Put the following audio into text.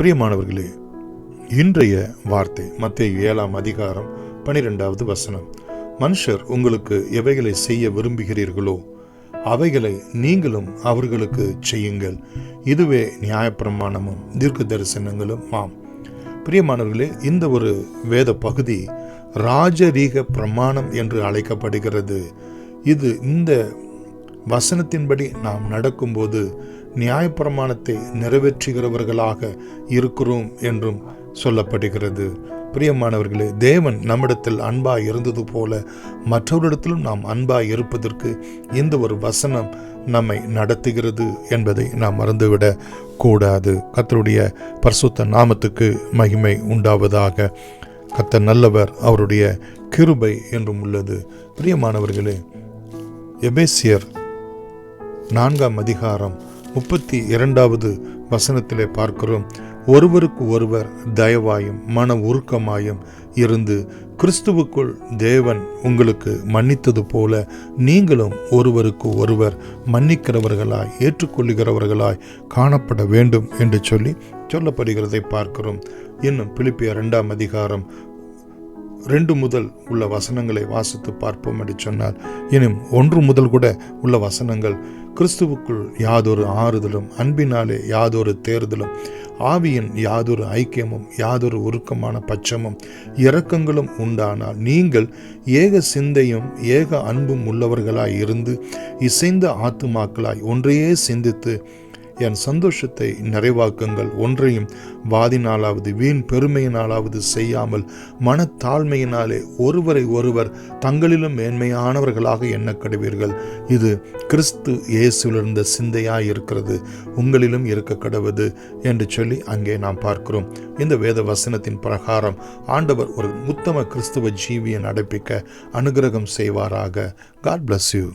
பிரியமானவர்களே, இன்றைய வார்த்தை மத்தேயு 7ஆம் அதிகாரம் 12வது வசனம். மனுஷர் உங்களுக்கு எவைகளை செய்ய விரும்புகிறீர்களோ அவைகளை நீங்களும் அவர்களுக்கு செய்யுங்கள், இதுவே நியாயப்பிரமாணமும் தீர்க்க தரிசனங்களும் ஆம். பிரியமானவர்களே, இந்த ஒரு வேத பகுதி ராஜரீக பிரமாணம் என்று அழைக்கப்படுகிறது. இது இந்த வசனத்தின்படி நாம் நடக்கும்போது நியாயப்பிரமாணத்தை நிறைவேற்றுகிறவர்களாக இருக்கிறோம் என்றும் சொல்லப்படுகிறது. பிரியமானவர்களே, தேவன் நம்மிடத்தில் அன்பாய் இருந்தது போல மற்றவரிடத்திலும் நாம் அன்பாய் இருப்பதற்கு இந்த ஒரு வசனம் நம்மை நடத்துகிறது என்பதை நாம் மறந்துவிடக் கூடாது. கர்த்தருடைய பரிசுத்த நாமத்துக்கு மகிமை உண்டாவதாக. கர்த்தர் நல்லவர், அவருடைய கிருபை என்றும் உள்ளது. பிரியமானவர்களே, எபேசியர் 4ஆம் அதிகாரம் 32வது வசனத்திலே பார்க்கிறோம். ஒருவருக்கு ஒருவர் தயவாயும் மன உருக்கமாயும் இருந்து கிறிஸ்துவுக்குள் தேவன் உங்களுக்கு மன்னித்தது போல நீங்களும் ஒருவருக்கு ஒருவர் மன்னிக்கிறவர்களாய் ஏற்றுக்கொள்ளுகிறவர்களாய் காணப்பட வேண்டும் என்று சொல்லப்படுகிறதை பார்க்கிறோம். இன்னும் பிலிப்பியர் 2ஆம் அதிகாரம் 2 முதல் உள்ள வசனங்களை வாசித்து பார்ப்போம் என்று சொன்னார். இன்னும் 1 முதல் கூட உள்ள வசனங்கள் கிறிஸ்துவுக்குள் யாதொரு ஆறுதலும் அன்பினாலே யாதொரு தேறுதலும் ஆவியின் யாதொரு ஐக்கியமும் யாதொரு உருக்கமான பட்சமும் இரக்கங்களும் உண்டானால் நீங்கள் ஏக சிந்தையும் ஏக அன்பும் உள்ளவர்களாய் இருந்து இசைந்த ஆத்துமாக்களாய் ஒன்றையே சிந்தித்து என் சந்தோஷத்தை நிறைவாக்குங்கள். ஒன்றையும் வாதினாலாவது வீண் பெருமையினாலாவது செய்யாமல் மனத்தாழ்மையினாலே ஒருவரை ஒருவர் தங்களிலும் மேன்மையானவர்களாக எண்ணக்கடுவீர்கள். இது கிறிஸ்து இயேசுவிலிருந்த சிந்தையாய் இருக்கிறது, உங்களிலும் இருக்க கடவுது என்று சொல்லி அங்கே நாம் பார்க்கிறோம். இந்த வேத வசனத்தின் பிரகாரம் ஆண்டவர் ஒரு உத்தம கிறிஸ்துவ ஜீவியை நடப்பிக்க அனுகிரகம் செய்வாராக. God bless you.